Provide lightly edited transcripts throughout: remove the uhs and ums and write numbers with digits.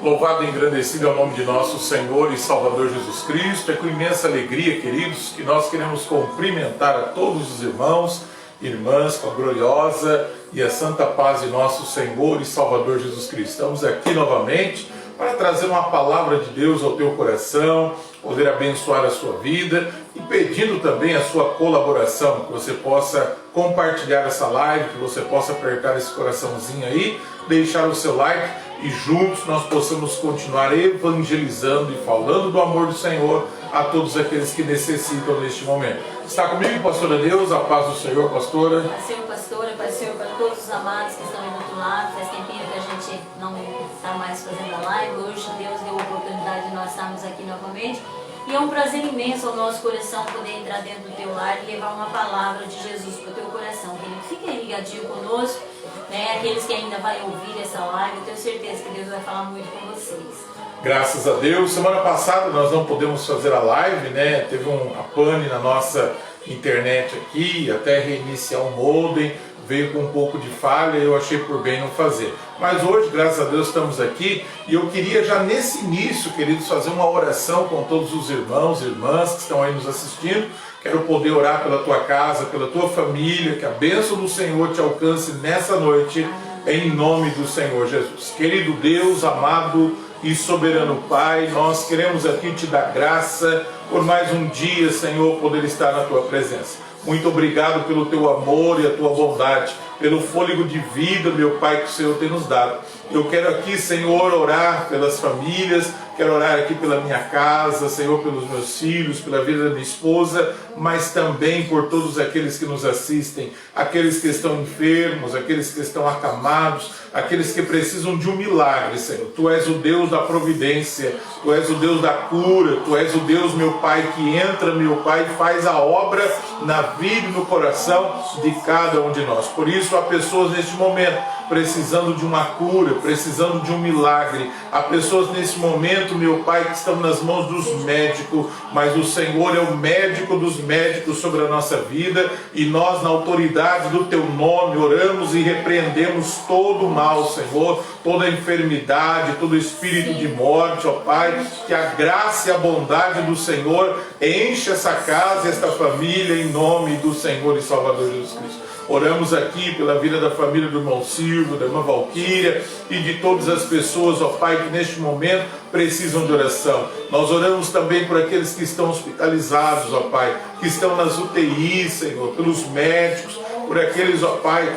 Louvado e engrandecido é o nome de nosso Senhor e Salvador Jesus Cristo. É com imensa alegria, queridos, que nós queremos cumprimentar a todos os irmãos e irmãs com a gloriosa e a santa paz de nosso Senhor e Salvador Jesus Cristo. Estamos aqui novamente para trazer uma palavra de Deus ao teu coração, poder abençoar a sua vida e pedindo também a sua colaboração, que você possa compartilhar essa live, que você possa apertar esse coraçãozinho aí, deixar o seu like e juntos nós possamos continuar evangelizando e falando do amor do Senhor a todos aqueles que necessitam neste momento. Está comigo, pastora Deus, a paz do Senhor, pastora. Paz Senhor, pastora, paz Senhor para todos os amados que estão aí do outro lado. Faz tempinho que a gente não está mais fazendo a live. Hoje Deus deu a oportunidade de nós estarmos aqui novamente. E é um prazer imenso ao nosso coração poder entrar dentro do teu lar e levar uma palavra de Jesus para o teu coração. Querido, fique aí ligadinho conosco, né? Aqueles que ainda vão ouvir essa live, eu tenho certeza que Deus vai falar muito com vocês. Graças a Deus. Semana passada nós não pudemos fazer a live, né? Teve uma pane na nossa internet aqui, até reiniciar o modem, veio com um pouco de falha e eu achei por bem não fazer. Mas hoje, graças a Deus, estamos aqui e eu queria já nesse início, queridos, fazer uma oração com todos os irmãos e irmãs que estão aí nos assistindo. Quero poder orar pela tua casa, pela tua família, que a bênção do Senhor te alcance nessa noite, em nome do Senhor Jesus. Querido Deus, amado e soberano Pai, nós queremos aqui te dar graça por mais um dia, Senhor, poder estar na tua presença. Muito obrigado pelo teu amor e a tua bondade, pelo fôlego de vida, meu Pai, que o Senhor tem nos dado. Eu quero aqui, Senhor, orar pelas famílias, quero orar aqui pela minha casa, Senhor, pelos meus filhos, pela vida da minha esposa, mas também por todos aqueles que nos assistem, aqueles que estão enfermos, aqueles que estão acamados, aqueles que precisam de um milagre, Senhor. Tu és o Deus da providência, Tu és o Deus da cura, Tu és o Deus, meu Pai, que entra, meu Pai, e faz a obra na vida e no coração de cada um de nós. Por isso, há pessoas neste momento precisando de uma cura, precisando de um milagre. Há pessoas nesse momento, meu Pai, que estão nas mãos dos médicos, mas o Senhor é o médico dos médicos sobre a nossa vida e nós, na autoridade do Teu nome, oramos e repreendemos todo o mal, Senhor, toda a enfermidade, todo espírito de morte, ó Pai, que a graça e a bondade do Senhor enche essa casa e esta família em nome do Senhor e Salvador Jesus Cristo. Oramos aqui pela vida da família do irmão Silvio, da irmã Valquíria e de todas as pessoas, ó Pai, que neste momento precisam de oração. Nós oramos também por aqueles que estão hospitalizados, ó Pai, que estão nas UTIs, Senhor, pelos médicos, por aqueles, ó Pai,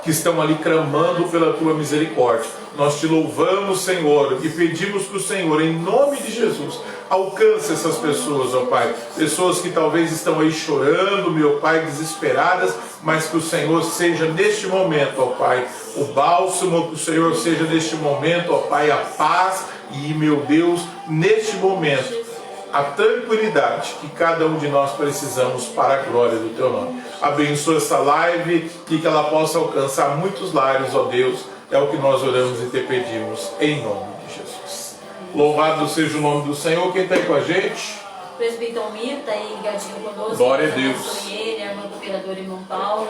que estão ali clamando pela Tua misericórdia. Nós Te louvamos, Senhor, e pedimos que o Senhor, em nome de Jesus, alcance essas pessoas, ó Pai. Pessoas que talvez estão aí chorando, meu Pai, desesperadas, mas que o Senhor seja neste momento, ó Pai, o bálsamo, que o Senhor seja neste momento, ó Pai, a paz e, meu Deus, neste momento, a tranquilidade que cada um de nós precisamos para a glória do Teu nome. Abençoa essa live e que ela possa alcançar muitos lares, ó Deus. É o que nós oramos e Te pedimos em nome de Jesus. Louvado seja o nome do Senhor. Quem está aí com a gente? O presbítero Mir está aí ligadinho conosco. Glória a Deus. A irmã cooperadora, irmão Paulo,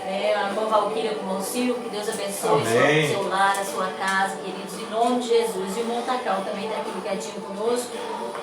né? A irmã Valquíria com o irmão Silvio. Que Deus abençoe o seu lar, a sua casa, queridos, em nome de Jesus. E o irmão Tacal também está aqui ligadinho conosco.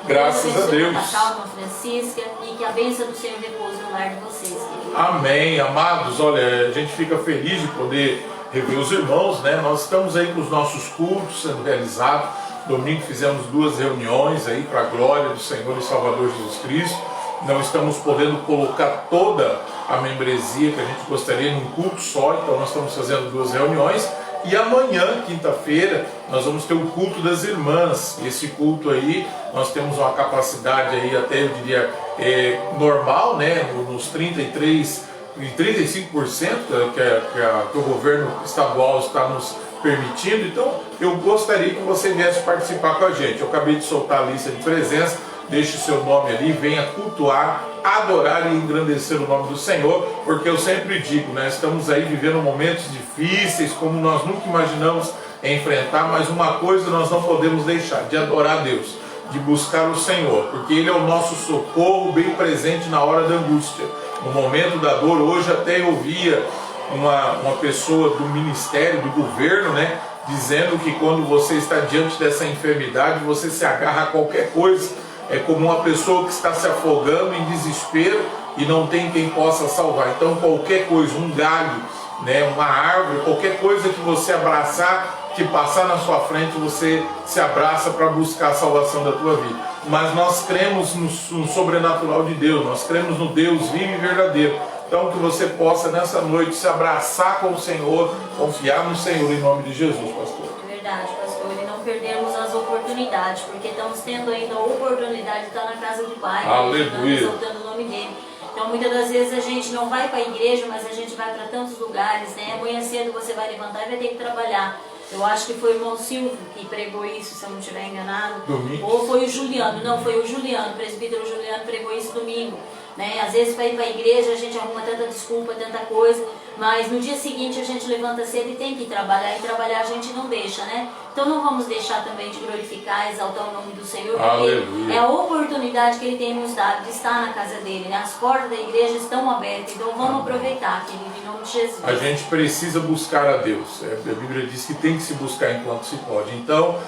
Graças a Deus. Tacal, irmã Francisca, e que a bênção do Senhor repouse no lar de vocês, queridos. Amém, amados. Olha, a gente fica feliz de poder rever os irmãos, né? Nós estamos aí com os nossos cultos sendo realizados. Domingo fizemos 2 reuniões aí para a glória do Senhor e Salvador Jesus Cristo. Não estamos podendo colocar toda a membresia que a gente gostaria num culto só, então nós estamos fazendo 2 reuniões. E amanhã, quinta-feira, nós vamos ter o culto das irmãs. Esse culto aí, nós temos uma capacidade aí até, eu diria, normal, né? Nos 33% e 35% que o governo estadual está nos permitindo. Então, eu gostaria que você viesse participar com a gente. Eu acabei de soltar a lista de presença. Deixe o seu nome ali, venha cultuar, adorar e engrandecer o nome do Senhor, porque eu sempre digo, né, estamos aí vivendo momentos difíceis, como nós nunca imaginamos enfrentar, mas uma coisa nós não podemos deixar, de adorar a Deus, de buscar o Senhor, porque Ele é o nosso socorro bem presente na hora da angústia. No momento da dor, hoje até eu ouvia uma pessoa do ministério, do governo, né, dizendo que quando você está diante dessa enfermidade, você se agarra a qualquer coisa. É como uma pessoa que está se afogando em desespero e não tem quem possa salvar. Então qualquer coisa, um galho, né, uma árvore, qualquer coisa que você abraçar, que passar na sua frente, você se abraça para buscar a salvação da tua vida. Mas nós cremos no sobrenatural de Deus, nós cremos no Deus vivo e verdadeiro. Então que você possa nessa noite se abraçar com o Senhor, confiar no Senhor em nome de Jesus, pastor. É verdade, pastor, e não perdermos as oportunidades, porque estamos tendo ainda a oportunidade de estar na casa do Pai, Aleluia, exaltando o nome dele. Então muitas das vezes a gente não vai para a igreja, mas a gente vai para tantos lugares, né? Amanhã cedo você vai levantar e vai ter que trabalhar. Eu acho que foi o irmão Silvio que pregou isso, se eu não estiver enganado. Domingo. Ou foi o Juliano, não, foi o Juliano, o presbítero Juliano pregou isso domingo. Né? Às vezes para ir para a igreja a gente arruma tanta desculpa, tanta coisa, mas no dia seguinte a gente levanta cedo e tem que trabalhar, e trabalhar a gente não deixa, né? Então não vamos deixar também de glorificar, exaltar o nome do Senhor, porque Aleluia, é a oportunidade que Ele tem nos dado de estar na casa dele, né? As portas da igreja estão abertas, então vamos aproveitar, querido, em nome de Jesus. A gente precisa buscar a Deus. A Bíblia diz que tem que se buscar enquanto se pode. Então,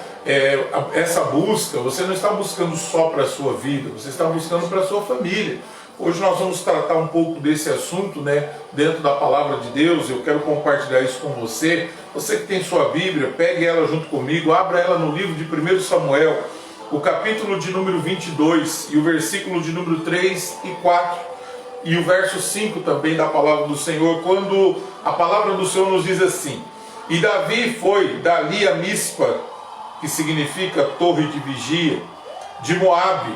essa busca, você não está buscando só para a sua vida, você está buscando para a sua família. Hoje nós vamos tratar um pouco desse assunto, né, dentro da palavra de Deus. Eu quero compartilhar isso com você. Você que tem sua Bíblia, pegue ela junto comigo, abra ela no livro de 1 Samuel, o capítulo de número 22 e o versículo de número 3 e 4 e o verso 5 também da palavra do Senhor, quando a palavra do Senhor nos diz assim: e Davi foi dali a Mispa, que significa torre de vigia, de Moabe,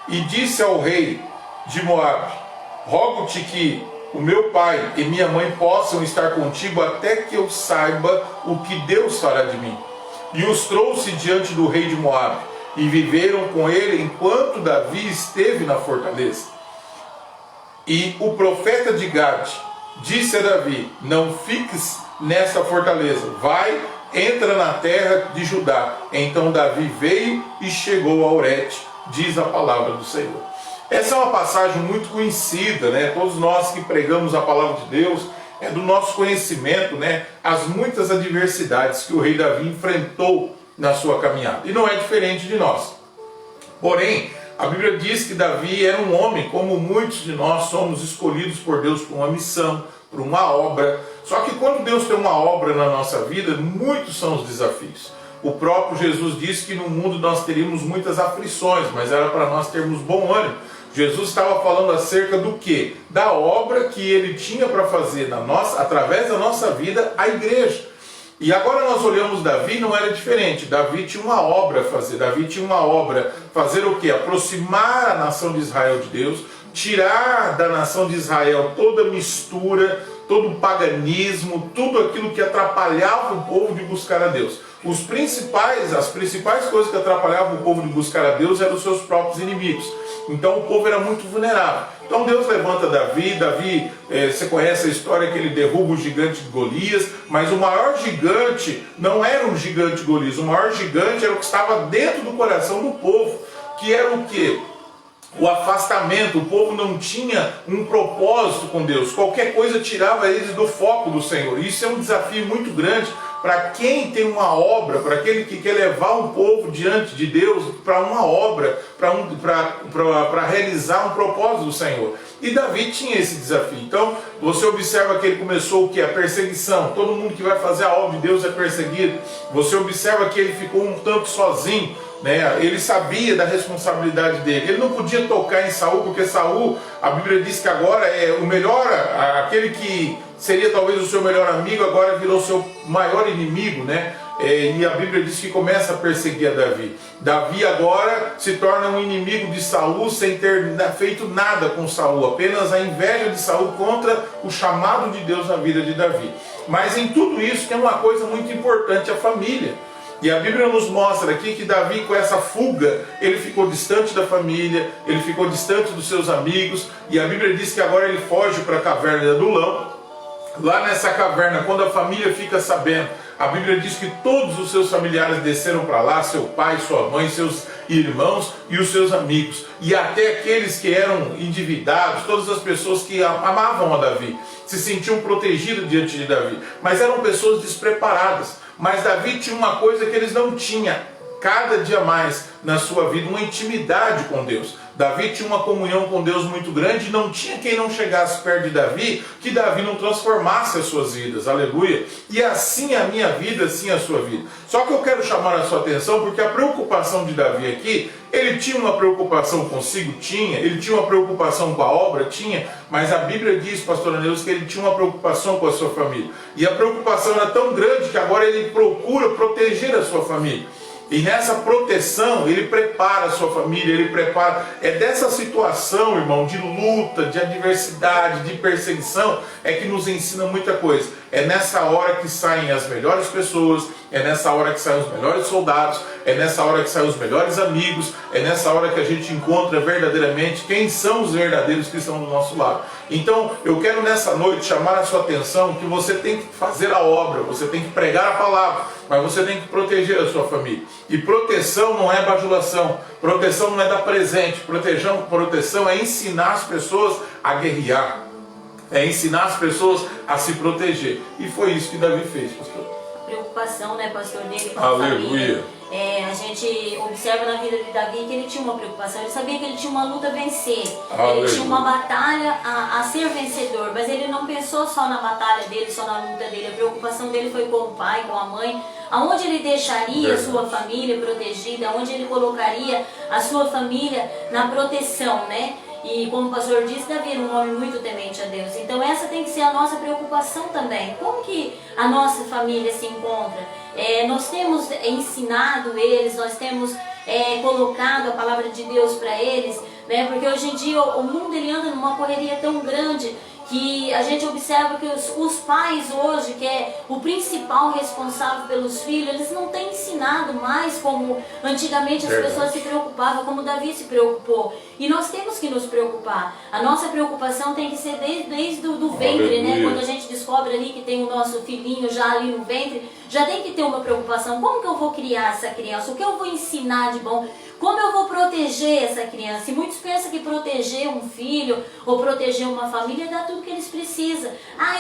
e disse ao rei de Moabe: rogo-te que o meu pai e minha mãe possam estar contigo até que eu saiba o que Deus fará de mim. E os trouxe diante do rei de Moabe, e viveram com ele enquanto Davi esteve na fortaleza. E o profeta de Gade disse a Davi: não fiques nesta fortaleza, vai, entra na terra de Judá. Então Davi veio e chegou a Orete, diz a palavra do Senhor. Essa é uma passagem muito conhecida, né? Todos nós que pregamos a palavra de Deus, é do nosso conhecimento, né? As muitas adversidades que o rei Davi enfrentou na sua caminhada. E não é diferente de nós. Porém, a Bíblia diz que Davi era um homem, como muitos de nós somos escolhidos por Deus por uma missão, por uma obra. Só que quando Deus tem uma obra na nossa vida, muitos são os desafios. O próprio Jesus disse que no mundo nós teríamos muitas aflições, mas era para nós termos bom ânimo. Jesus estava falando acerca do quê? Da obra que ele tinha para fazer através da nossa vida, a igreja. E agora nós olhamos Davi, não era diferente. Davi tinha uma obra a fazer. Davi tinha uma obra, fazer o quê? Aproximar a nação de Israel de Deus, tirar da nação de Israel toda mistura, todo o paganismo, tudo aquilo que atrapalhava o povo de buscar a Deus. As principais coisas que atrapalhavam o povo de buscar a Deus eram os seus próprios inimigos. Então o povo era muito vulnerável. Então Deus levanta Davi, você conhece a história que ele derruba o gigante de Golias, mas o maior gigante não era um gigante Golias, o maior gigante era o que estava dentro do coração do povo, que era o quê? O afastamento. O povo não tinha um propósito com Deus, qualquer coisa tirava eles do foco do Senhor. Isso é um desafio muito grande para quem tem uma obra, para aquele que quer levar um povo diante de Deus para uma obra, para realizar um propósito do Senhor. E Davi tinha esse desafio. Então você observa que ele começou o que? A perseguição. Todo mundo que vai fazer a obra de Deus é perseguido. Você observa que ele ficou um tanto sozinho, né? Ele sabia da responsabilidade dele. Ele não podia tocar em Saul, porque Saul, a Bíblia diz que agora é o melhor, aquele que seria talvez o seu melhor amigo, agora virou seu maior inimigo, né? E a Bíblia diz que começa a perseguir a Davi. Davi agora se torna um inimigo de Saul sem ter feito nada com Saul, apenas a inveja de Saul contra o chamado de Deus na vida de Davi. Mas em tudo isso tem uma coisa muito importante: a família. E a Bíblia nos mostra aqui que Davi, com essa fuga, ele ficou distante da família, ele ficou distante dos seus amigos, e a Bíblia diz que agora ele foge para a caverna de Adulão. Lá nessa caverna, quando a família fica sabendo, a Bíblia diz que todos os seus familiares desceram para lá, seu pai, sua mãe, seus irmãos e os seus amigos, e até aqueles que eram endividados, todas as pessoas que amavam a Davi, se sentiam protegidas diante de Davi, mas eram pessoas despreparadas. Mas Davi tinha uma coisa que eles não tinham, cada dia mais na sua vida, uma intimidade com Deus. Davi tinha uma comunhão com Deus muito grande, e não tinha quem não chegasse perto de Davi, que Davi não transformasse as suas vidas, aleluia. E assim a minha vida, assim a sua vida. Só que eu quero chamar a sua atenção, porque a preocupação de Davi aqui, ele tinha uma preocupação consigo? Tinha. Ele tinha uma preocupação com a obra? Tinha. Mas a Bíblia diz, pastor Neus, que ele tinha uma preocupação com a sua família. E a preocupação era tão grande que agora ele procura proteger a sua família. E nessa proteção, ele prepara a sua família, ele prepara. É dessa situação, irmão, de luta, de adversidade, de perseguição, é que nos ensina muita coisa. É nessa hora que saem as melhores pessoas, é nessa hora que saem os melhores soldados, é nessa hora que saem os melhores amigos, é nessa hora que a gente encontra verdadeiramente quem são os verdadeiros que estão do nosso lado. Então, eu quero nessa noite chamar a sua atenção que você tem que fazer a obra, você tem que pregar a palavra, mas você tem que proteger a sua família. E proteção não é bajulação, proteção não é dar presente, proteção é ensinar as pessoas a guerrear, é ensinar as pessoas a se proteger. E foi isso que Davi fez, pastor. Preocupação, né, pastor, dele com a Aleluia. família. A gente observa na vida de Davi que ele tinha uma preocupação, ele sabia que ele tinha uma luta a vencer, Aleluia. ele tinha uma batalha a ser vencedor, mas ele não pensou só na batalha dele, só na luta dele. A preocupação dele foi com o pai, com a mãe, aonde ele deixaria a sua família protegida, aonde ele colocaria a sua família na proteção, né? E como o pastor disse, Davi era um homem muito temente a Deus. Então essa tem que ser a nossa preocupação também. Como que a nossa família se encontra? Nós temos ensinado eles, nós temos colocado a palavra de Deus para eles, né? Porque hoje em dia o mundo ele anda numa correria tão grande que a gente observa que os pais hoje, que é o principal responsável pelos filhos, eles não têm ensinado mais como antigamente as pessoas se preocupavam, como Davi se preocupou. E nós temos que nos preocupar. A nossa preocupação tem que ser desde o ventre, né? Quando a gente descobre ali que tem o nosso filhinho já ali no ventre, já tem que ter uma preocupação. Como que eu vou criar essa criança? O que eu vou ensinar de bom? Como eu vou proteger essa criança? E muitos pensam que proteger um filho ou proteger uma família é dar tudo que eles precisam.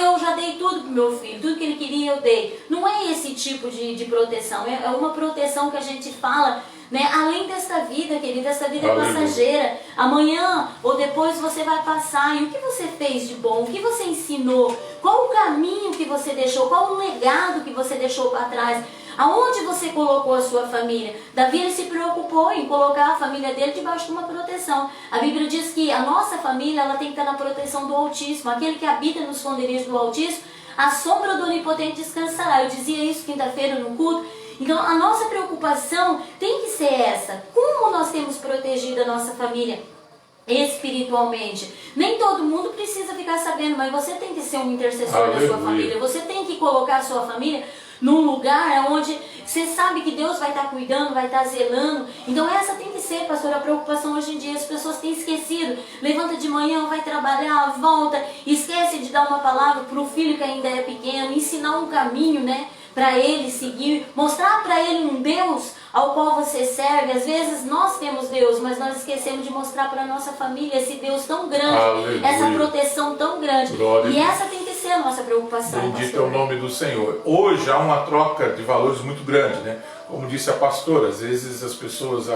Eu já dei tudo pro meu filho, tudo que ele queria eu dei. Não é esse tipo de proteção, é uma proteção que a gente fala, né? Além desta vida, querida, essa vida é passageira. Amanhã ou depois você vai passar. E o que você fez de bom? O que você ensinou? Qual o caminho que você deixou? Qual o legado que você deixou para trás? Aonde você colocou a sua família? Davi ele se preocupou em colocar a família dele debaixo de uma proteção. A Bíblia diz que a nossa família ela tem que estar na proteção do Altíssimo. Aquele que habita nos esconderijos do Altíssimo, a sombra do Onipotente descansará. Eu dizia isso quinta-feira no culto. Então a nossa preocupação tem que ser essa. Como nós temos protegido a nossa família espiritualmente? Nem todo mundo precisa ficar sabendo, mas você tem que ser um intercessor da sua família. Você tem que colocar a sua família num lugar onde você sabe que Deus vai estar cuidando, vai estar zelando. Então essa tem que ser, pastor, a preocupação hoje em dia. As pessoas têm esquecido. Levanta de manhã, vai trabalhar, volta, esquece de dar uma palavra para o filho que ainda é pequeno, ensinar um caminho, né, para ele seguir, mostrar para ele um Deus ao qual você serve. Às vezes nós temos Deus, mas nós esquecemos de mostrar para a nossa família esse Deus tão grande, aleluia, essa proteção tão grande. Glória. E essa tem que ser a nossa preocupação. Bendito é o nome do Senhor. Hoje há uma troca de valores muito grande, né? Como disse a pastora, às vezes as pessoas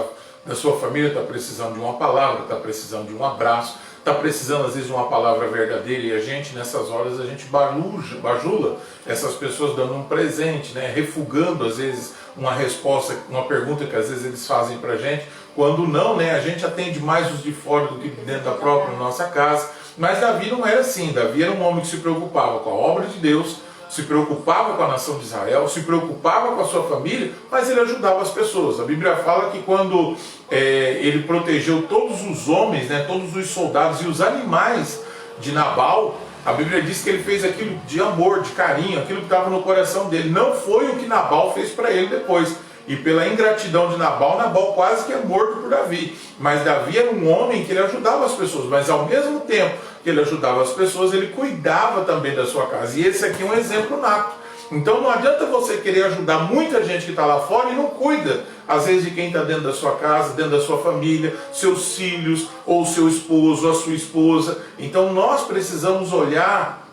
da sua família estão precisando de uma palavra, estão precisando de um abraço, está precisando às vezes de uma palavra verdadeira, e a gente nessas horas a gente bajula essas pessoas dando um presente, né? Refugando às vezes uma resposta, uma pergunta que às vezes eles fazem para a gente, quando não, né? A gente atende mais os de fora do que dentro da própria nossa casa. Mas Davi não era assim. Davi era um homem que se preocupava com a obra de Deus, se preocupava com a nação de Israel, se preocupava com a sua família, mas ele ajudava as pessoas. A Bíblia fala que quando ele protegeu todos os homens, né, todos os soldados e os animais de Nabal, a Bíblia diz que ele fez aquilo de amor, de carinho, aquilo que estava no coração dele. Não foi o que Nabal fez para ele depois. E pela ingratidão de Nabal, Nabal quase que é morto por Davi. Mas Davi era um homem que ele ajudava as pessoas, mas ao mesmo tempo que ele ajudava as pessoas, ele cuidava também da sua casa. E esse aqui é um exemplo nato. Então não adianta você querer ajudar muita gente que está lá fora e não cuida, às vezes, de quem está dentro da sua casa, dentro da sua família, seus filhos, ou seu esposo, ou a sua esposa. Então nós precisamos olhar.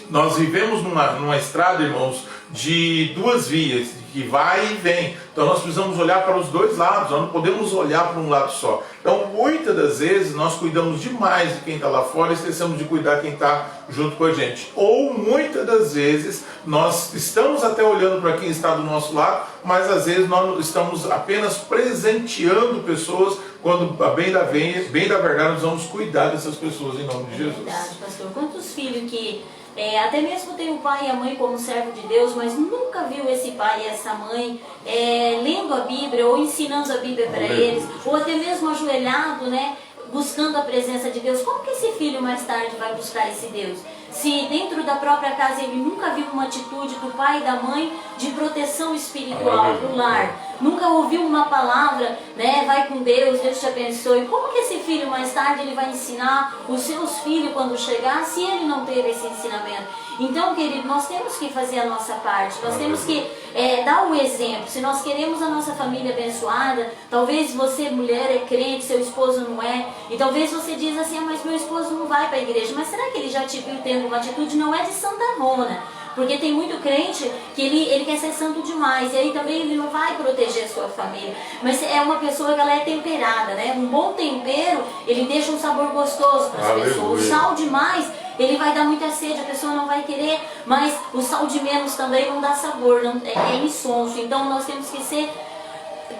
Nós vivemos numa estrada, irmãos, de duas vias, que vai e vem. Então nós precisamos olhar para os dois lados, nós não podemos olhar para um lado só. Então muitas das vezes nós cuidamos demais de quem está lá fora e esquecemos de cuidar de quem está junto com a gente. Ou muitas das vezes nós estamos até olhando para quem está do nosso lado, mas às vezes nós estamos apenas presenteando pessoas, quando bem da verdade nós vamos cuidar dessas pessoas em nome de Jesus. Verdade, pastor. Quantos filhos que até mesmo tem o pai e a mãe como servo de Deus, mas nunca viu esse pai e essa mãe lendo a Bíblia ou ensinando a Bíblia para eles, ou até mesmo ajoelhado, né, buscando a presença de Deus. Como que esse filho mais tarde vai buscar esse Deus? Se dentro da própria casa ele nunca viu uma atitude do pai e da mãe de proteção espiritual no lar, nunca ouviu uma palavra, né, vai com Deus, Deus te abençoe. Como que esse filho mais tarde ele vai ensinar os seus filhos quando chegar, se ele não teve esse ensinamento? Então, querido, nós temos que fazer a nossa parte, nós temos que dar o exemplo. Se nós queremos a nossa família abençoada, talvez você, mulher, é crente, seu esposo não é, e talvez você diz assim, mas meu esposo não vai para a igreja. Mas será que ele já te viu tendo uma atitude? Não é de santarrona, porque tem muito crente que ele quer ser santo demais, e aí também ele não vai proteger a sua família. Mas é uma pessoa que ela é temperada, né? Um bom tempero, ele deixa um sabor gostoso para as pessoas. O sal demais, ele vai dar muita sede, a pessoa não vai querer, mas o sal de menos também não dá sabor, não, é insonso. Então nós temos que ser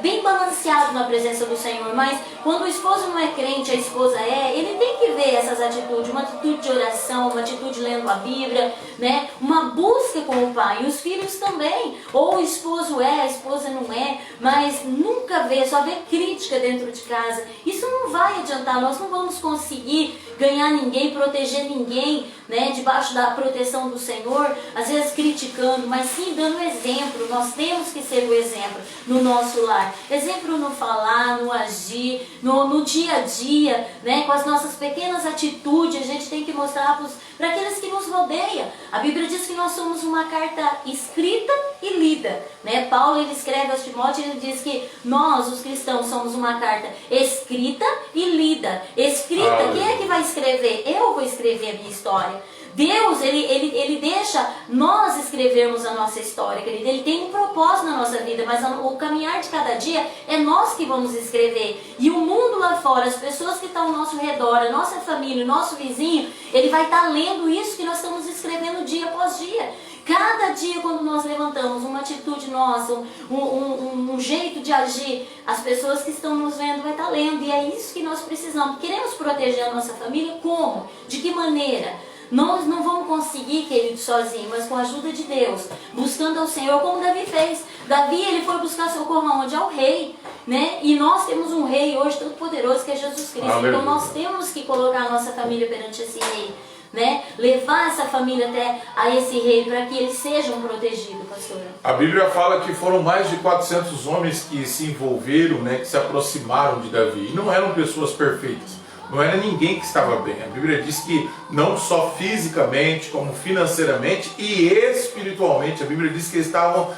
bem balanceado na presença do Senhor. Mas quando o esposo não é crente, a esposa ele tem que ver essas atitudes, uma atitude de oração, uma atitude lendo a Bíblia, né? Uma busca com o pai, e os filhos também. Ou o esposo a esposa não é, mas nunca vê, só vê crítica dentro de casa. Isso não vai adiantar, nós não vamos conseguir ganhar ninguém, proteger ninguém, né, debaixo da proteção do Senhor, às vezes criticando, mas sim dando exemplo. Nós temos que ser o exemplo no nosso lar. Exemplo no falar, no agir, no dia a dia, né, com as nossas pequenas atitudes. A gente tem que mostrar para aqueles que nos rodeiam. A Bíblia diz que nós somos uma carta escrita e lida, né? Paulo, ele escreve aos Timóteo, ele diz que nós, os cristãos, somos uma carta escrita e lida. Escrita, quem é que vai escrever? Eu vou escrever a minha história. Deus, ele deixa nós escrevermos a nossa história, querido. Ele tem um propósito na nossa vida, mas o caminhar de cada dia é nós que vamos escrever. E o mundo lá fora, as pessoas que estão ao nosso redor, a nossa família, o nosso vizinho, ele vai estar lendo isso que nós estamos escrevendo dia após dia. Cada dia, quando nós levantamos uma atitude nossa, um jeito de agir, as pessoas que estão nos vendo vai estar lendo. E é isso que nós precisamos. Queremos proteger a nossa família como? De que maneira? Nós não vamos conseguir, querido, sozinho, mas com a ajuda de Deus, buscando ao Senhor, como Davi fez. Davi, ele foi buscar socorro aonde? Ao rei, né? E nós temos um rei hoje todo poderoso, que é Jesus Cristo. Aleluia. Então nós temos que colocar a nossa família perante esse rei, né? Levar essa família até a esse rei, para que eles sejam protegidos, pastor. A Bíblia fala que foram mais de 400 homens que se envolveram, né, que se aproximaram de Davi. E não eram pessoas perfeitas. Não era ninguém que estava bem. A Bíblia diz que não só fisicamente, como financeiramente e espiritualmente. A Bíblia diz que eles estavam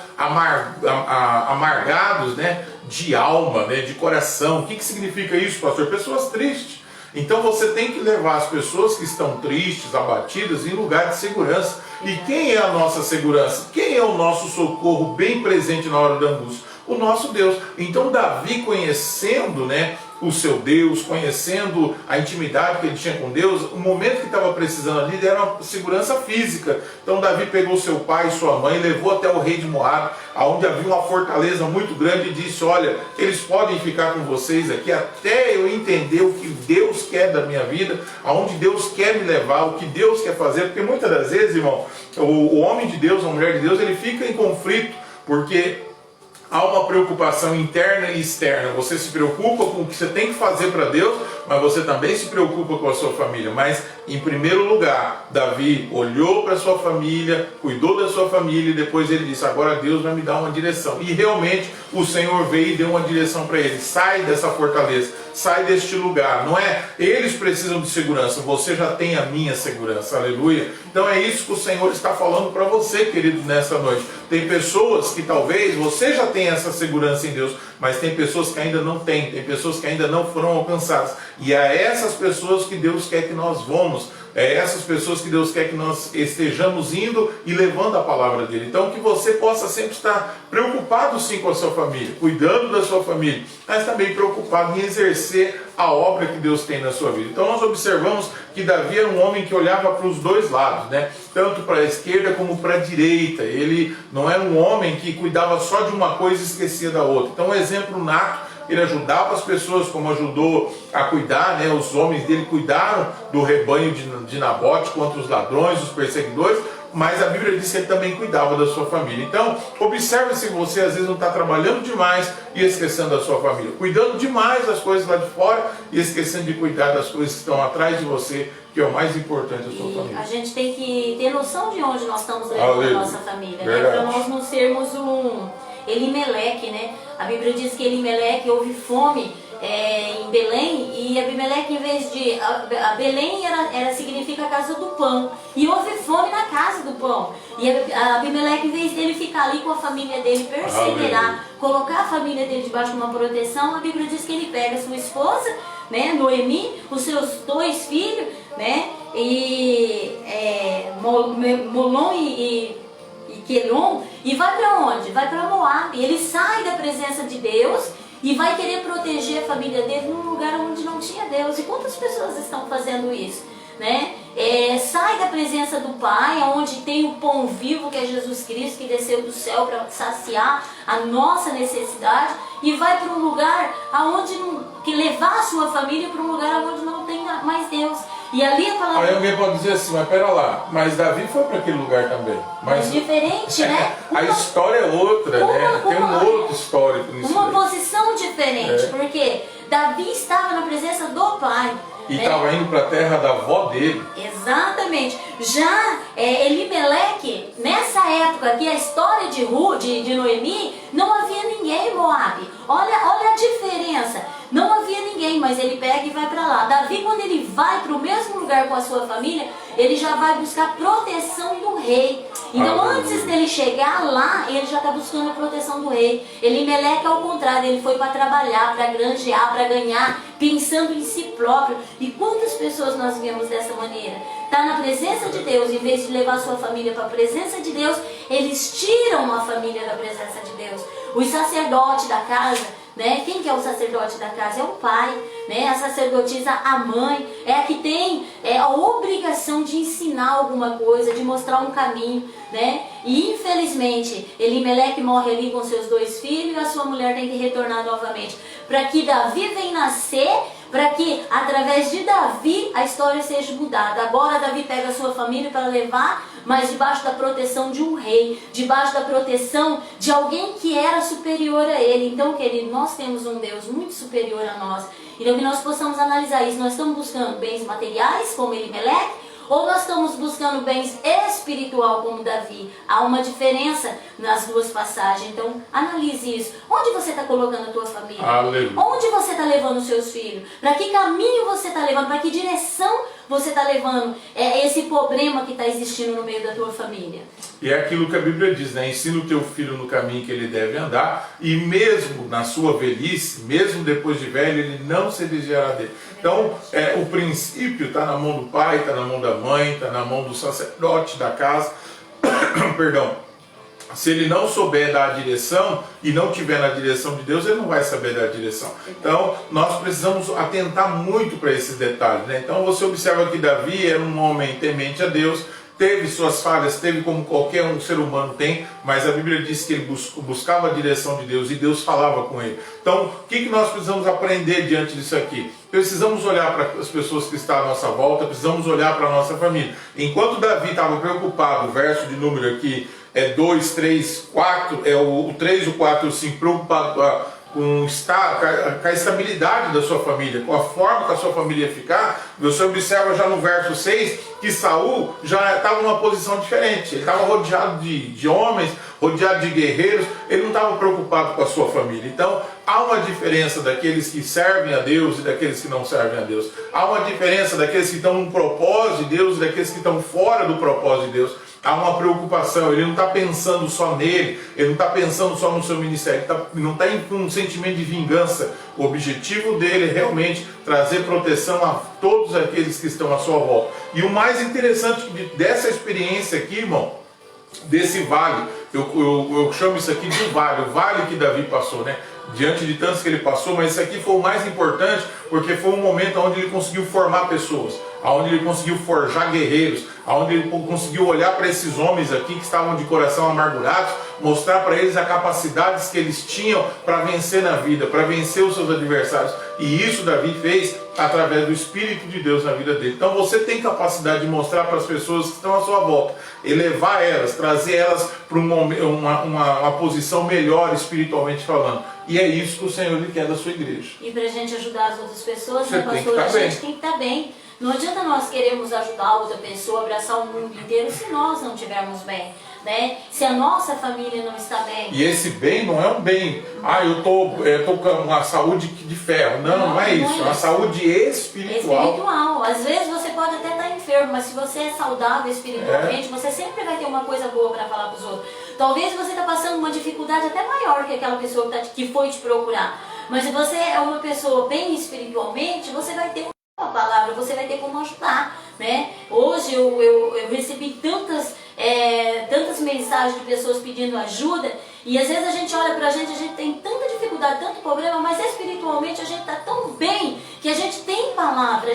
amargados, né, de alma, né, de coração. O que significa isso, pastor? Pessoas tristes. Então você tem que levar as pessoas que estão tristes, abatidas, em lugar de segurança. E quem é a nossa segurança? Quem é o nosso socorro bem presente na hora da angústia? O nosso Deus. Então Davi, conhecendo, né, o seu Deus, conhecendo a intimidade que ele tinha com Deus, o momento que estava precisando ali era uma segurança física. Então Davi pegou seu pai e sua mãe, levou até o rei de Moabe, onde havia uma fortaleza muito grande, e disse: olha, eles podem ficar com vocês aqui até eu entender o que Deus quer da minha vida, aonde Deus quer me levar, o que Deus quer fazer. Porque muitas das vezes, irmão, o homem de Deus, a mulher de Deus, ele fica em conflito, porque há uma preocupação interna e externa. Você se preocupa com o que você tem que fazer para Deus, mas você também se preocupa com a sua família. Mas, em primeiro lugar, Davi olhou para a sua família, cuidou da sua família, e depois ele disse: agora Deus vai me dar uma direção. E realmente o Senhor veio e deu uma direção para ele. Sai dessa fortaleza, sai deste lugar. Não é eles precisam de segurança, você já tem a minha segurança. Aleluia. Então é isso que o Senhor está falando para você, querido, nessa noite. Tem pessoas que talvez você já tenha essa segurança em Deus, mas tem pessoas que ainda não têm, tem pessoas que ainda não foram alcançadas. E é a essas pessoas que Deus quer que nós vamos é essas pessoas que Deus quer que nós estejamos indo e levando a palavra dele. Então que você possa sempre estar preocupado sim com a sua família, cuidando da sua família, mas também preocupado em exercer a obra que Deus tem na sua vida. Então nós observamos que Davi era um homem que olhava para os dois lados, né? Tanto para a esquerda como para a direita. Ele não era um homem que cuidava só de uma coisa e esquecia da outra. Então um exemplo nato, ele ajudava as pessoas como ajudou a cuidar, né? Os homens dele cuidaram do rebanho de Nabote contra os ladrões, os perseguidores, mas a Bíblia diz que ele também cuidava da sua família. Então, observe se você às vezes não está trabalhando demais e esquecendo da sua família, cuidando demais das coisas lá de fora e esquecendo de cuidar das coisas que estão atrás de você, que é o mais importante da sua família. A gente tem que ter noção de onde nós estamos levando a nossa família, né? Para nós não sermos um Elimeleque, né? A Bíblia diz que Elimeleque houve fome em Belém, e Abimeleque, em vez de... A Belém significa a casa do pão, e houve fome na casa do pão, e Abimeleque, em vez dele ficar ali com a família dele, perseverar, colocar a família dele debaixo de uma proteção, a Bíblia diz que ele pega a sua esposa, né, Noemi, os seus 2 filhos, né, e Molon e Quelon, e vai para onde? Vai para Moabe. Ele sai da presença de Deus e vai querer proteger a família dele num lugar onde não tinha Deus. E quantas pessoas estão fazendo isso, né? Sai da presença do Pai, onde tem o pão vivo, que é Jesus Cristo, que desceu do céu para saciar a nossa necessidade, e vai para um lugar aonde que levar a sua família para um lugar onde não tem mais Deus. E ali a palavra... Aí alguém pode dizer assim, mas pera lá, mas Davi foi para aquele lugar também. Mas diferente, né? A história é outra, né? Tem um outro histórico nisso. Uma posição diferente, porque Davi estava na presença do Pai. E estava indo para a terra da avó dele. Exatamente. Já Elimeleque, nessa época que a história de Noemi, não havia ninguém em Moabe. Olha a diferença. Não havia ninguém, mas ele pega e vai para lá. Davi, quando ele vai para o mesmo lugar com a sua família, ele já vai buscar proteção do rei. Então, antes dele chegar lá, ele já está buscando a proteção do rei. Elimeleque, ao contrário, ele foi para trabalhar, para granjear, para ganhar, pensando em si próprio. E quantas pessoas nós vemos dessa maneira? Está na presença de Deus, em vez de levar sua família para a presença de Deus, eles tiram a família da presença de Deus. Os sacerdotes da casa, né? Quem que é o sacerdote da casa? É o pai, né? A sacerdotisa, a mãe, é a que tem a obrigação de ensinar alguma coisa, de mostrar um caminho, né? E infelizmente Elimeleque morre ali com seus 2 filhos, e a sua mulher tem que retornar novamente, para que Davi venha nascer, para que através de Davi a história seja mudada. Agora Davi pega a sua família para levar, mas debaixo da proteção de um rei, debaixo da proteção de alguém que era superior a ele. Então, querido, nós temos um Deus muito superior a nós. Então, que nós possamos analisar isso. Nós estamos buscando bens materiais, como Elimeleque, ou nós estamos buscando bens espiritual, como Davi? Há uma diferença nas duas passagens. Então, analise isso. Onde você está colocando a tua família? Aleluia. Onde você está levando os seus filhos? Para que caminho você está levando? Para que direção você está levando esse problema que está existindo no meio da tua família? E é aquilo que a Bíblia diz, né? Ensina o teu filho no caminho que ele deve andar, e mesmo na sua velhice, mesmo depois de velho, ele não se desviará dele. Então, o princípio está na mão do pai, está na mão da mãe, está na mão do sacerdote da casa. Perdão. Se ele não souber dar a direção e não tiver na direção de Deus, ele não vai saber dar a direção. Então, nós precisamos atentar muito para esses detalhes, né? Então, você observa que Davi era um homem temente a Deus, teve suas falhas, teve como qualquer um ser humano tem, mas a Bíblia diz que ele buscava a direção de Deus e Deus falava com ele. Então, o que nós precisamos aprender diante disso aqui? Precisamos olhar para as pessoas que estão à nossa volta, precisamos olhar para a nossa família. Enquanto Davi estava preocupado, o verso de número aqui é 2, 3, 4, o 3, o 4 e o 5, preocupado com a estabilidade da sua família, com a forma que a sua família ia ficar. Você observa já no verso 6 que Saul já estava numa posição diferente. Ele estava rodeado de homens, rodeado de guerreiros, ele não estava preocupado com a sua família. Então há uma diferença daqueles que servem a Deus e daqueles que não servem a Deus. Há uma diferença daqueles que estão no propósito de Deus e daqueles que estão fora do propósito de Deus. há uma preocupação, ele não está pensando só nele, ele não está pensando só no seu ministério, ele não está com um sentimento de vingança. O objetivo dele é realmente trazer proteção a todos aqueles que estão à sua volta. E o mais interessante dessa experiência aqui, irmão, desse vale, eu chamo isso aqui de vale, o vale que Davi passou, né? Diante de tantos que ele passou, mas isso aqui foi o mais importante, porque foi um momento onde ele conseguiu formar pessoas, onde ele conseguiu forjar guerreiros, onde ele conseguiu olhar para esses homens aqui que estavam de coração amargurados, mostrar para eles as capacidades que eles tinham para vencer na vida, para vencer os seus adversários. E isso Davi fez através do Espírito de Deus na vida dele. Então você tem capacidade de mostrar para as pessoas que estão à sua volta, elevar elas, trazer elas para uma posição melhor espiritualmente falando. E é isso que o Senhor lhe quer da sua igreja. E para a gente ajudar as outras pessoas, você né, pastor, a gente tem que estar bem. Não adianta nós queremos ajudar outra pessoa, abraçar o mundo inteiro, se nós não estivermos bem, né? Se a nossa família não está bem. E esse bem não é um bem, eu tô com uma saúde de ferro. Não é isso. É uma saúde espiritual. Espiritual. Às vezes você pode até estar enfermo, mas se você é saudável espiritualmente, você sempre vai ter uma coisa boa para falar para os outros. Talvez você está passando uma dificuldade até maior que aquela pessoa que foi te procurar. Mas se você é uma pessoa bem espiritualmente, você vai ter uma palavra, você vai ter como ajudar, né? Hoje eu recebi tantas mensagens de pessoas pedindo ajuda, e às vezes a gente olha pra gente, a gente tem tanta dificuldade, tanto problema, mas espiritualmente a gente está tão bem que a gente tem palavra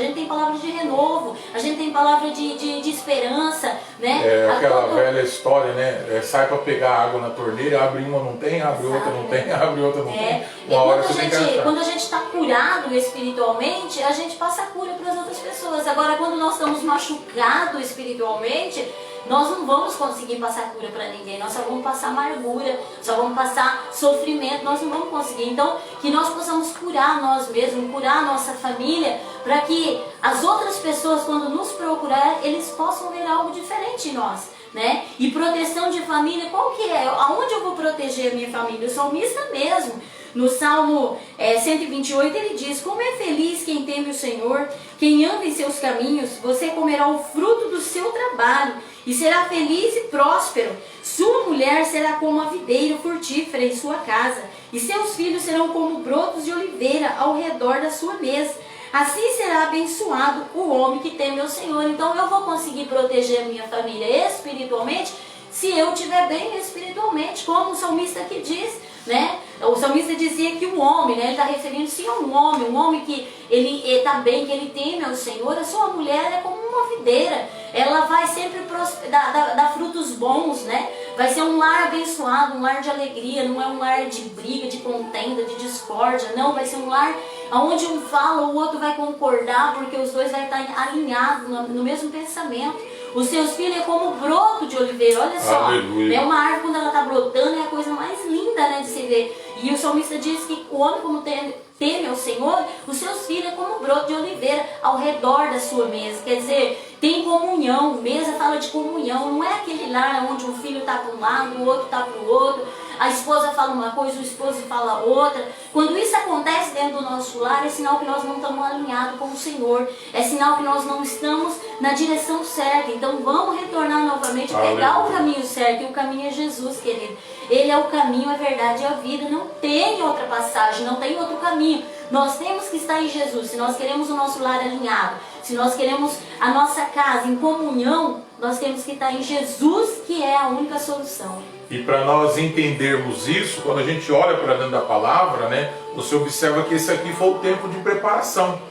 de renovo, a gente tem palavra de esperança, né? Aquela velha história, né? Sai para pegar água na torneira, abre uma não tem, abre outra não tem, abre outra não tem. Uma hora você tem que achar. Quando a gente está curado espiritualmente, a gente passa a cura para as outras pessoas. Agora, quando nós estamos machucados espiritualmente, nós não vamos conseguir passar cura para ninguém, nós só vamos passar amargura, só vamos passar sofrimento, nós não vamos conseguir. Então, que nós possamos curar nós mesmos, curar a nossa família, para que as outras pessoas, quando nos procurar, eles possam ver algo diferente em nós, né? E proteção de família, qual que é? Aonde eu vou proteger a minha família? O salmista mesmo, no Salmo 128, ele diz: como é feliz quem teme o Senhor, quem anda em seus caminhos, você comerá o fruto do seu trabalho e será feliz e próspero. Sua mulher será como a videira frutífera em sua casa, e seus filhos serão como brotos de oliveira ao redor da sua mesa. Assim será abençoado o homem que teme ao Senhor. Então eu vou conseguir proteger a minha família espiritualmente se eu estiver bem espiritualmente, como o salmista aqui diz, né? O salmista dizia que o homem, né, ele está referindo-se a um homem que ele está bem, que ele teme ao Senhor. A sua mulher é como uma videira, ela vai sempre dar frutos bons, né? Vai ser um lar abençoado, um lar de alegria, não é um lar de briga, de contenda, de discórdia, não, vai ser um lar onde um fala, o outro vai concordar, porque os dois vão estar alinhados no mesmo pensamento. Os seus filhos é como broto de oliveira, olha só, é uma árvore, quando ela está brotando, é a coisa mais linda, né, de se ver. E o salmista diz que o homem, como teme ao Senhor, os seus filhos é como broto de oliveira ao redor da sua mesa. Quer dizer, tem comunhão, mesa fala de comunhão, não é aquele lar onde um filho está para um lado, o outro está para o outro, a esposa fala uma coisa, o esposo fala outra. Quando isso acontece dentro do nosso lar, é sinal que nós não estamos alinhados com o Senhor, é sinal que nós não estamos na direção certa. Então vamos retornar novamente, pegar o caminho certo, e o caminho é Jesus, querido. Ele é o caminho, a verdade e a vida, não tem outra passagem, não tem outro caminho. Nós temos que estar em Jesus. Se nós queremos o nosso lar alinhado, se nós queremos a nossa casa em comunhão, nós temos que estar em Jesus, que é a única solução. E para nós entendermos isso, quando a gente olha para dentro da palavra, né, você observa que esse aqui foi o tempo de preparação.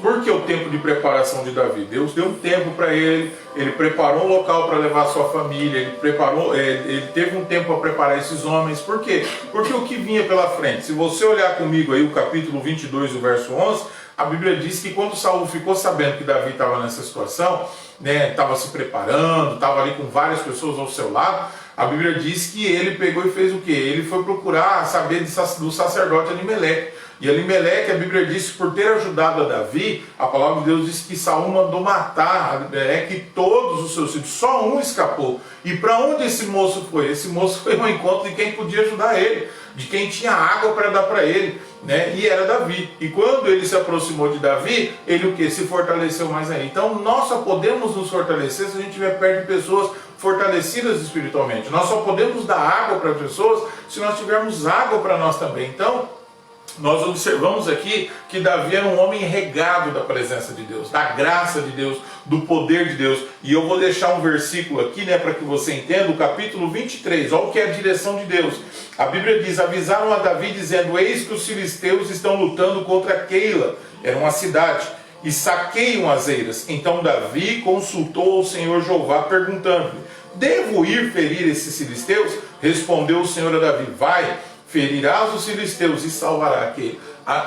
Por que o tempo de preparação de Davi? Deus deu um tempo para ele preparou um local para levar a sua família, ele teve um tempo para preparar esses homens. Por quê? Porque o que vinha pela frente, se você olhar comigo aí o capítulo 22, o verso 11, a Bíblia diz que quando Saul ficou sabendo que Davi estava nessa situação, né, estava se preparando, estava ali com várias pessoas ao seu lado, a Bíblia diz que ele pegou e fez o quê? Ele foi procurar saber do sacerdote Alimeleque. E Alimeleque, a Bíblia diz que por ter ajudado a Davi, a palavra de Deus diz que Saul mandou matar Alimeleque e todos os seus filhos. Só um escapou. E para onde esse moço foi? Esse moço foi ao encontro de quem podia ajudar ele, de quem tinha água para dar para ele. né? E era Davi. E quando ele se aproximou de Davi, ele o que? Se fortaleceu mais ainda. Então nós só podemos nos fortalecer se a gente estiver perto de pessoas fortalecidas espiritualmente. Nós só podemos dar água para as pessoas se nós tivermos água para nós também. Então, nós observamos aqui que Davi era um homem regado da presença de Deus, da graça de Deus, do poder de Deus. E eu vou deixar um versículo aqui, né, para que você entenda, o capítulo 23, olha o que é a direção de Deus. A Bíblia diz: avisaram a Davi dizendo: eis que os filisteus estão lutando contra Keila, era uma cidade, e saqueiam as eiras. Então Davi consultou o Senhor Jeová, perguntando-lhe: devo ir ferir esses filisteus? Respondeu o Senhor a Davi: vai, ferirás os filisteus e salvará aquele.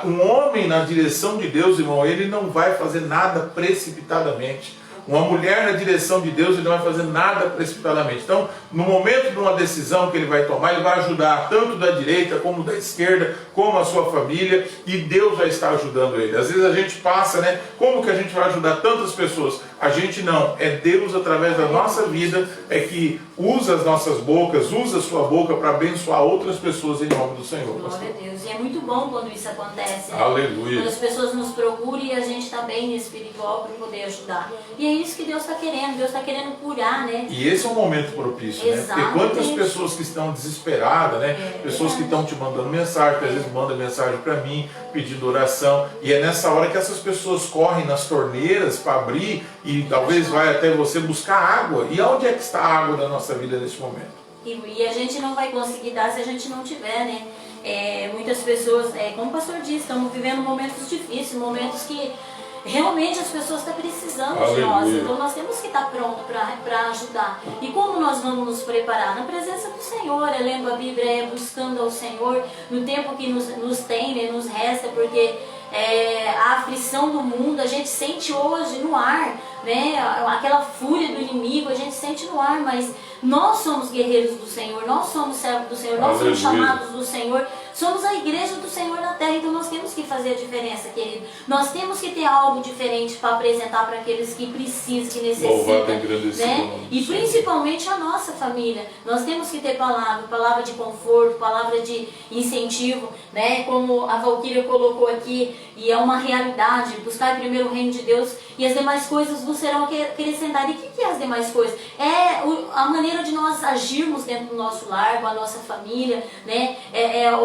Um homem na direção de Deus, irmão, ele não vai fazer nada precipitadamente. Uma mulher na direção de Deus, ele não vai fazer nada precipitadamente. Então, no momento de uma decisão que ele vai tomar, ele vai ajudar tanto da direita como da esquerda, como a sua família, e Deus vai estar ajudando ele. Às vezes a gente passa, né? Como que a gente vai ajudar tantas pessoas? A gente não. É Deus, através da nossa vida, é que usa as nossas bocas, usa a sua boca para abençoar outras pessoas em nome do Senhor. Glória a Deus. E é muito bom quando isso acontece, né? Aleluia. Quando as pessoas nos procuram e a gente está bem espiritual para poder ajudar. E é isso que Deus está querendo. Deus está querendo curar, né? E esse é um momento propício, né? Porque quantas pessoas que estão desesperadas, né? Pessoas que estão te mandando mensagem, que às vezes mandam mensagem para mim, pedindo oração. E é nessa hora que essas pessoas correm nas torneiras para abrir e talvez vai até você buscar água. E onde é que está a água da nossa vida nesse momento? E a gente não vai conseguir dar se a gente não tiver, né? Muitas pessoas, como o pastor disse, estamos vivendo momentos difíceis, momentos que realmente as pessoas estão precisando de nós. Então nós temos que estar prontos para ajudar. E como nós vamos nos preparar? Na presença do Senhor, lendo a Bíblia, buscando ao Senhor, no tempo que nos tem, né, nos resta, porque a aflição do mundo a gente sente hoje no ar, né? Aquela fúria do inimigo a gente sente no ar, mas nós somos guerreiros do Senhor, nós somos servos do Senhor, nós somos chamados do Senhor, somos a igreja do Senhor na terra. Então nós temos que fazer a diferença, querido. Nós temos que ter algo diferente para apresentar para aqueles que precisam, que necessitam, né? E principalmente a nossa família. Nós temos que ter palavra de conforto, palavra de incentivo, né? Como a Valquíria colocou aqui, e é uma realidade: buscar primeiro o reino de Deus e as demais coisas vos serão acrescentadas. E o que é as demais coisas? É a maneira de nós agirmos dentro do nosso lar, com a nossa família, né?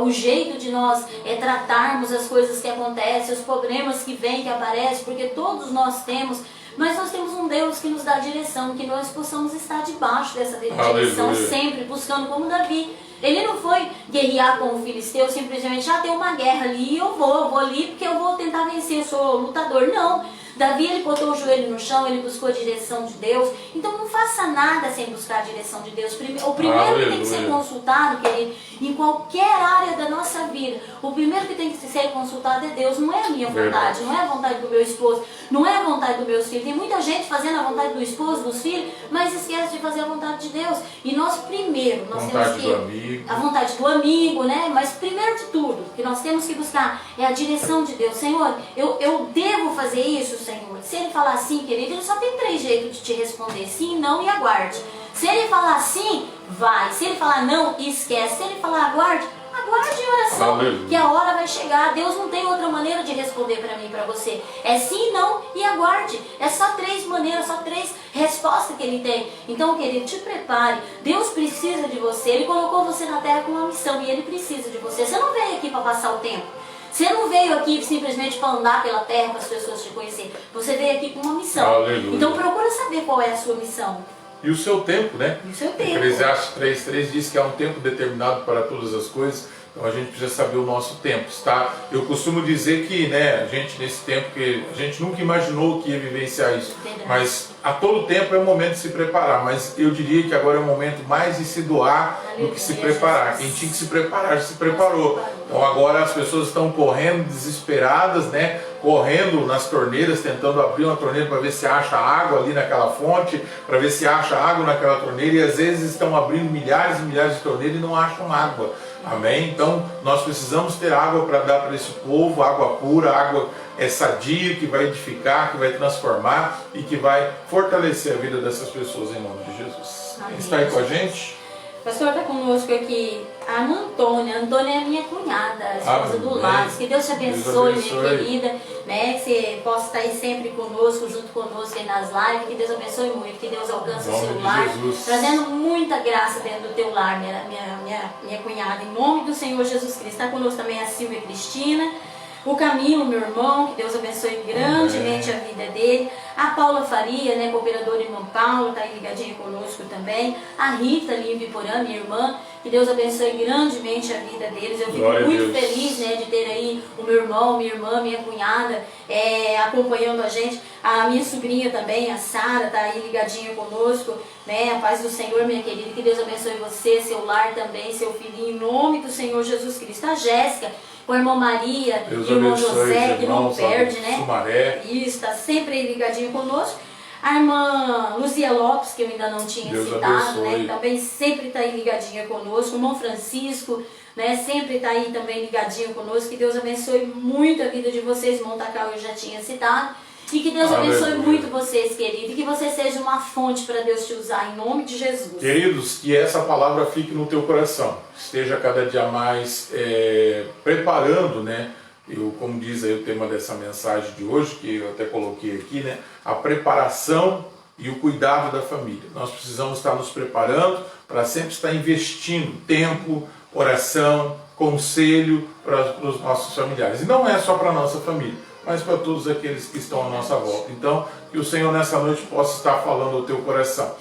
O jeito de nós tratarmos as coisas que acontecem, os problemas que vêm, que aparecem, porque todos nós temos. Mas nós temos um Deus que nos dá direção, que nós possamos estar debaixo dessa direção, sempre buscando, como Davi. Ele não foi guerrear com o filisteu simplesmente: tem uma guerra ali, eu vou ali porque eu vou tentar vencer, eu sou lutador. Não. Davi, ele botou o joelho no chão, ele buscou a direção de Deus. Então não faça nada sem buscar a direção de Deus. O primeiro que tem que ser consultado, querido, em qualquer área da nossa vida, o primeiro que tem que ser consultado é Deus. Não é a minha vontade, não é a vontade do meu esposo, não é a vontade dos meus filhos. Tem muita gente fazendo a vontade do esposo, dos filhos, mas esquece de fazer a vontade de Deus. E nós primeiro, nós temos que... A vontade do amigo, né? Mas primeiro de tudo, o que nós temos que buscar é a direção de Deus. Senhor, eu devo fazer isso, Senhor? Se ele falar sim, querido, ele só tem 3 jeitos de te responder: sim, não e aguarde. Se ele falar sim, vai. Se ele falar não, esquece. Se ele falar aguarde em oração, que a hora vai chegar. Deus não tem outra maneira de responder para mim e para você. É sim, não e aguarde. É só 3 maneiras, só 3 respostas que ele tem. Então, querido, te prepare. Deus precisa de você. Ele colocou você na terra com uma missão e ele precisa de você. Você não veio aqui para passar o tempo. Você não veio aqui simplesmente para andar pela terra para as pessoas te conhecerem. Você veio aqui com uma missão. Aleluia. Então procura saber qual é a sua missão. E o seu tempo, né? E o seu tempo. Eclesiastes 3:3 diz que há um tempo determinado para todas as coisas. Então a gente precisa saber o nosso tempo, tá? Eu costumo dizer que, né, a gente nesse tempo que a gente nunca imaginou que ia vivenciar isso, mas a todo tempo é o momento de se preparar. Mas eu diria que agora é o momento mais de se doar do que se preparar. Quem tinha que se preparar já se preparou. Então agora as pessoas estão correndo desesperadas, né? Correndo nas torneiras, tentando abrir uma torneira para ver se acha água ali naquela fonte, para ver se acha água naquela torneira, e às vezes estão abrindo milhares e milhares de torneiras e não acham água. Amém? Então nós precisamos ter água para dar para esse povo, água pura, água sadia, que vai edificar, que vai transformar e que vai fortalecer a vida dessas pessoas em nome de Jesus. Amém. Está aí com a gente? O pastor está conosco aqui A Antônia é a minha cunhada, a esposa do Lázaro. Que Deus te abençoe, minha querida, né? Que você possa estar aí sempre conosco, junto conosco aí nas lives. Que Deus abençoe muito, que Deus alcance o seu lar, trazendo muita graça dentro do teu lar, minha cunhada. Em nome do Senhor Jesus Cristo. Está conosco também a Silvia Cristina. O Camilo, meu irmão, que Deus abençoe grandemente a vida dele. A Paula Faria, né, cooperadora irmã Paula, está aí ligadinha conosco também. A Rita ali em Biporã, minha irmã, que Deus abençoe grandemente a vida deles. Eu fico muito feliz, né, de ter aí o meu irmão, minha irmã, minha cunhada acompanhando a gente. A minha sobrinha também, a Sara, está aí ligadinha conosco. Né? A paz do Senhor, minha querida. Que Deus abençoe você, seu lar também, seu filhinho, em nome do Senhor Jesus Cristo. A Jéssica, com a irmã Maria e o irmão José, que não perde, né? Sumaré. Isso, está sempre aí ligadinho conosco. A irmã Luzia Lopes, que eu ainda não tinha citado, né? Que também sempre está aí ligadinha conosco. O irmão Francisco, né? Sempre está aí também ligadinho conosco. Que Deus abençoe muito a vida de vocês. Irmão Tacal eu já tinha citado. E que Deus abençoe muito vocês, queridos. E que você seja uma fonte para Deus te usar, em nome de Jesus. Queridos, que essa palavra fique no teu coração. Esteja cada dia mais preparando, né? Como diz aí o tema dessa mensagem de hoje, que eu até coloquei aqui, né? A preparação e o cuidado da família. Nós precisamos estar nos preparando para sempre estar investindo tempo, oração, conselho para os nossos familiares. E não é só para a nossa família, mas para todos aqueles que estão à nossa volta. Então, que o Senhor nessa noite possa estar falando ao teu coração.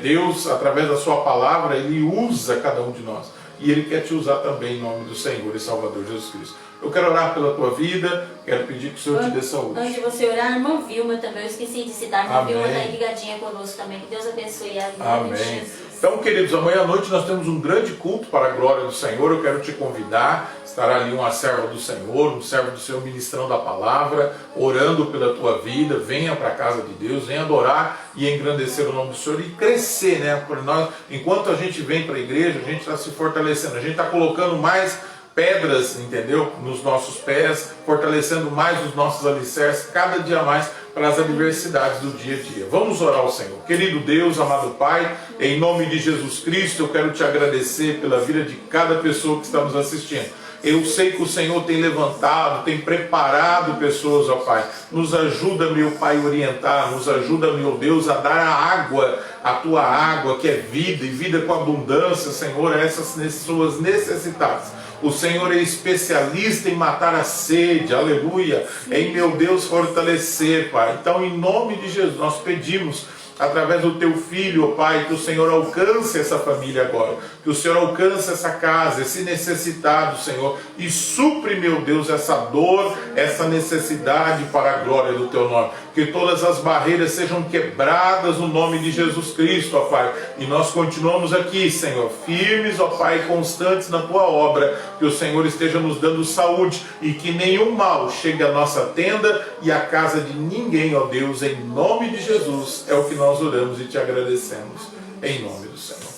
Deus, através da sua palavra, Ele usa cada um de nós. E Ele quer te usar também em nome do Senhor e Salvador Jesus Cristo. Eu quero orar pela tua vida, quero pedir que o Senhor te dê saúde. Antes de você orar, a irmã Vilma também, eu esqueci de citar, a irmã Vilma está aí ligadinha conosco também. Que Deus abençoe a vida. Amém. Então, queridos, amanhã à noite nós temos um grande culto para a glória do Senhor. Eu quero te convidar. Estará ali uma serva do Senhor, um servo do Senhor ministrando a palavra, orando pela tua vida. Venha para a casa de Deus, venha adorar e engrandecer o nome do Senhor e crescer, né? Porque nós, enquanto a gente vem para a igreja, a gente está se fortalecendo, a gente está colocando mais pedras, entendeu? Nos nossos pés, fortalecendo mais os nossos alicerces, cada dia mais para as adversidades do dia a dia. Vamos orar ao Senhor. Querido Deus, amado Pai, em nome de Jesus Cristo, eu quero te agradecer pela vida de cada pessoa que está nos assistindo. Eu sei que o Senhor tem levantado, tem preparado pessoas, ó Pai. Nos ajuda, meu Pai, a orientar, nos ajuda, meu Deus, a dar a água, a tua água, que é vida, e vida com abundância, Senhor, a essas pessoas necessitadas. O Senhor é especialista em matar a sede, aleluia, em, meu Deus, fortalecer, Pai. Então, em nome de Jesus, nós pedimos, através do teu filho, ó Pai, que o Senhor alcance essa família agora, que o Senhor alcance essa casa, esse necessitado, Senhor, e supre, meu Deus, essa dor, essa necessidade para a glória do teu nome. Que todas as barreiras sejam quebradas no nome de Jesus Cristo, ó Pai. E nós continuamos aqui, Senhor, firmes, ó Pai, constantes na tua obra. Que o Senhor esteja nos dando saúde e que nenhum mal chegue à nossa tenda e à casa de ninguém, ó Deus, em nome de Jesus. É o que nós oramos e te agradecemos, em nome do Senhor.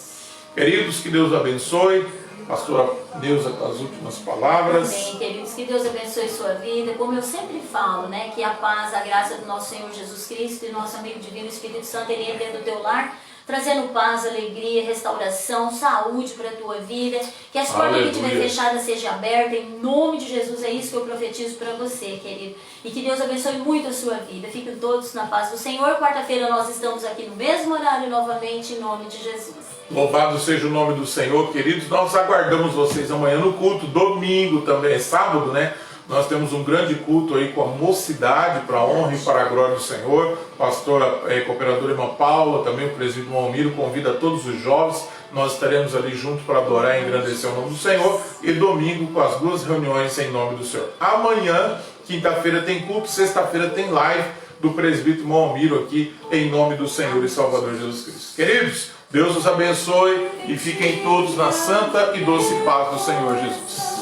Queridos, que Deus abençoe. Pastora Neuza, com as últimas palavras. Amém, queridos, que Deus abençoe sua vida. Como eu sempre falo, né, que a paz, a graça do nosso Senhor Jesus Cristo e nosso amigo divino Espírito Santo, ele entra dentro do teu lar, trazendo paz, alegria, restauração, saúde para a tua vida. Que as portas que estiver fechadas sejam abertas, em nome de Jesus. É isso que eu profetizo para você, querido. E que Deus abençoe muito a sua vida. Fiquem todos na paz do Senhor. Quarta-feira nós estamos aqui no mesmo horário novamente, em nome de Jesus. Louvado seja o nome do Senhor, queridos. Nós aguardamos vocês amanhã no culto. Domingo também, sábado, né? Nós temos um grande culto aí com a mocidade, para a honra e para a glória do Senhor. Pastora, cooperadora irmã Paula, também o presídio irmão Almiro, convida todos os jovens. Nós estaremos ali juntos para adorar e engrandecer o nome do Senhor. E domingo com as duas reuniões em nome do Senhor. Amanhã, quinta-feira, tem culto, sexta-feira tem live do presbítero irmão Almiro aqui, em nome do Senhor e Salvador Jesus Cristo. Queridos, Deus os abençoe e fiquem todos na santa e doce paz do Senhor Jesus.